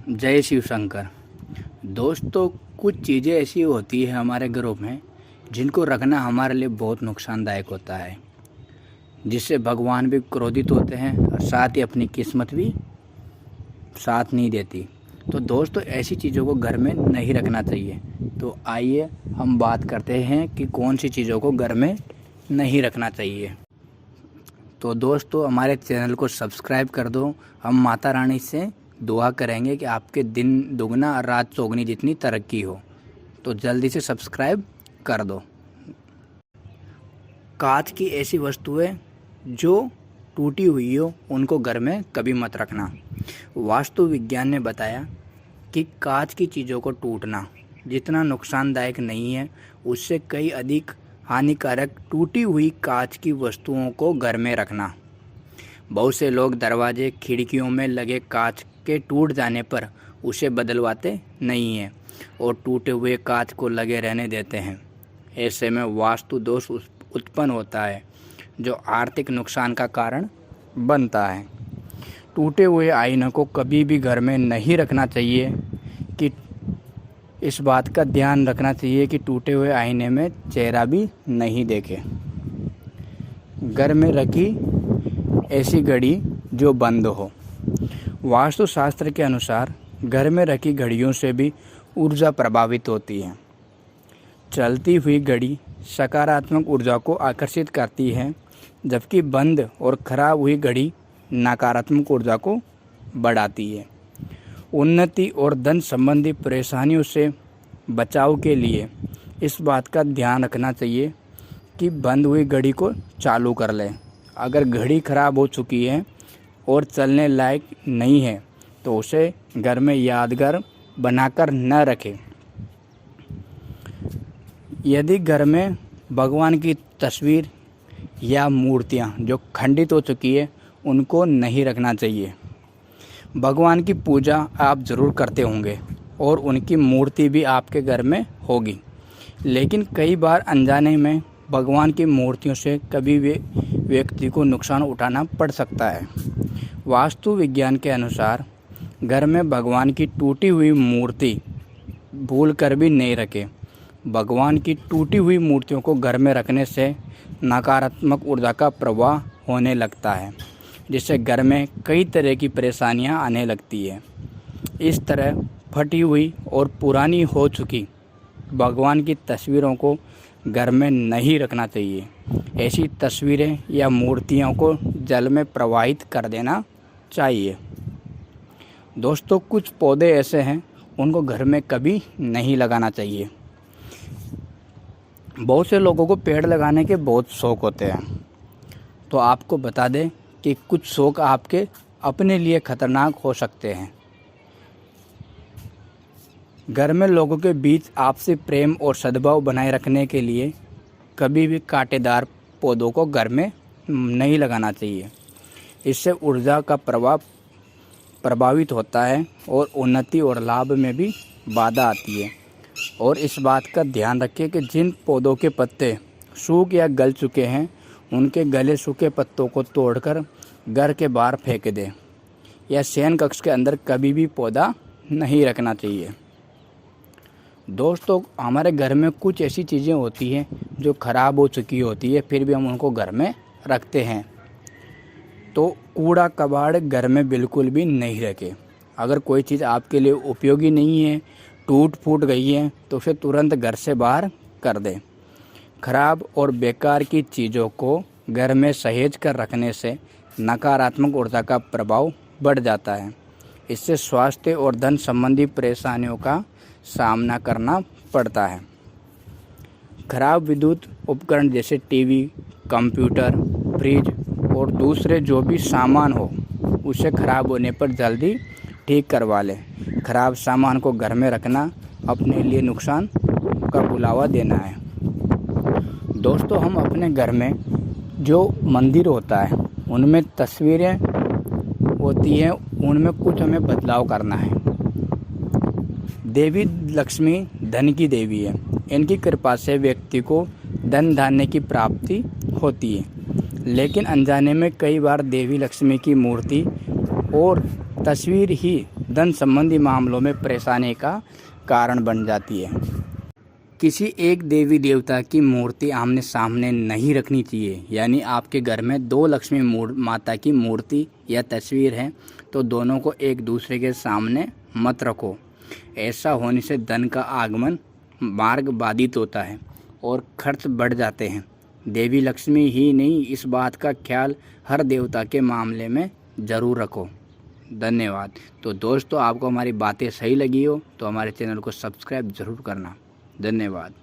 जय शिव शंकर। दोस्तों, कुछ चीज़ें ऐसी होती है हमारे घरों में जिनको रखना हमारे लिए बहुत नुकसानदायक होता है, जिससे भगवान भी क्रोधित होते हैं और साथ ही अपनी किस्मत भी साथ नहीं देती। तो दोस्तों, ऐसी चीज़ों को घर में नहीं रखना चाहिए। तो आइए हम बात करते हैं कि कौन सी चीज़ों को घर में नहीं रखना चाहिए। तो दोस्तों, हमारे चैनल को सब्सक्राइब कर दो। हम माता रानी से दुआ करेंगे कि आपके दिन दुगना और रात चौगनी जितनी तरक्की हो। तो जल्दी से सब्सक्राइब कर दो। कांच की ऐसी वस्तुएं जो टूटी हुई हो उनको घर में कभी मत रखना। वास्तु विज्ञान ने बताया कि कांच की चीज़ों को टूटना जितना नुकसानदायक नहीं है, उससे कई अधिक हानिकारक टूटी हुई कांच की वस्तुओं को घर में रखना। बहुत से लोग दरवाजे खिड़कियों में लगे कांच के टूट जाने पर उसे बदलवाते नहीं हैं और टूटे हुए कांच को लगे रहने देते हैं। ऐसे में वास्तु दोष उत्पन्न होता है जो आर्थिक नुकसान का कारण बनता है। टूटे हुए आईने को कभी भी घर में नहीं रखना चाहिए। कि इस बात का ध्यान रखना चाहिए कि टूटे हुए आईने में चेहरा भी नहीं देखे। घर में रखी ऐसी घड़ी जो बंद हो। वास्तु शास्त्र के अनुसार घर में रखी घड़ियों से भी ऊर्जा प्रभावित होती है। चलती हुई घड़ी सकारात्मक ऊर्जा को आकर्षित करती है, जबकि बंद और खराब हुई घड़ी नकारात्मक ऊर्जा को बढ़ाती है। उन्नति और धन संबंधी परेशानियों से बचाव के लिए इस बात का ध्यान रखना चाहिए कि बंद हुई घड़ी को चालू कर लें। अगर घड़ी खराब हो चुकी है और चलने लायक नहीं है तो उसे घर में यादगार बनाकर न रखें। यदि घर में भगवान की तस्वीर या मूर्तियां जो खंडित हो चुकी है उनको नहीं रखना चाहिए। भगवान की पूजा आप ज़रूर करते होंगे और उनकी मूर्ति भी आपके घर में होगी, लेकिन कई बार अनजाने में भगवान की मूर्तियों से कभी भी व्यक्ति को नुकसान उठाना पड़ सकता है। वास्तु विज्ञान के अनुसार घर में भगवान की टूटी हुई मूर्ति भूल कर भी नहीं रखें। भगवान की टूटी हुई मूर्तियों को घर में रखने से नकारात्मक ऊर्जा का प्रवाह होने लगता है, जिससे घर में कई तरह की परेशानियां आने लगती है। इस तरह फटी हुई और पुरानी हो चुकी भगवान की तस्वीरों को घर में नहीं रखना चाहिए। ऐसी तस्वीरें या मूर्तियों को जल में प्रवाहित कर देना चाहिए। दोस्तों, कुछ पौधे ऐसे हैं उनको घर में कभी नहीं लगाना चाहिए। बहुत से लोगों को पेड़ लगाने के बहुत शौक़ होते हैं, तो आपको बता दें कि कुछ शौक़ आपके अपने लिए खतरनाक हो सकते हैं। घर में लोगों के बीच आपसी प्रेम और सद्भाव बनाए रखने के लिए कभी भी कांटेदार पौधों को घर में नहीं लगाना चाहिए। इससे ऊर्जा का प्रभाव प्रभावित होता है और उन्नति और लाभ में भी बाधा आती है। और इस बात का ध्यान रखें कि जिन पौधों के पत्ते सूख या गल चुके हैं उनके गले सूखे पत्तों को तोड़कर घर के बाहर फेंक दें या शयन कक्ष के अंदर कभी भी पौधा नहीं रखना चाहिए। दोस्तों, हमारे घर में कुछ ऐसी चीज़ें होती हैं जो ख़राब हो चुकी होती है, फिर भी हम उनको घर में रखते हैं। तो कूड़ा कबाड़ घर में बिल्कुल भी नहीं रखें। अगर कोई चीज़ आपके लिए उपयोगी नहीं है, टूट फूट गई है, तो उसे तुरंत घर से बाहर कर दें। खराब और बेकार की चीज़ों को घर में सहेज कर रखने से नकारात्मक ऊर्जा का प्रभाव बढ़ जाता है। इससे स्वास्थ्य और धन संबंधी परेशानियों का सामना करना पड़ता है। खराब विद्युत उपकरण जैसे टीवी, कंप्यूटर, फ्रिज और दूसरे जो भी सामान हो उसे खराब होने पर जल्दी ठीक करवा लें। खराब सामान को घर में रखना अपने लिए नुकसान का बुलावा देना है। दोस्तों, हम अपने घर में जो मंदिर होता है उनमें तस्वीरें होती हैं, उनमें कुछ हमें बदलाव करना है। देवी लक्ष्मी धन की देवी है। इनकी कृपा से व्यक्ति को धन धान्य की प्राप्ति होती है, लेकिन अनजाने में कई बार देवी लक्ष्मी की मूर्ति और तस्वीर ही धन संबंधी मामलों में परेशानी का कारण बन जाती है। किसी एक देवी देवता की मूर्ति आमने सामने नहीं रखनी चाहिए। यानी आपके घर में 2 लक्ष्मी माता की मूर्ति या तस्वीर है तो दोनों को एक दूसरे के सामने मत रखो। ऐसा होने से धन का आगमन मार्ग बाधित होता है और खर्च बढ़ जाते हैं। देवी लक्ष्मी ही नहीं, इस बात का ख्याल हर देवता के मामले में ज़रूर रखो। धन्यवाद। तो दोस्तों, आपको हमारी बातें सही लगी हो तो हमारे चैनल को सब्सक्राइब ज़रूर करना। धन्यवाद।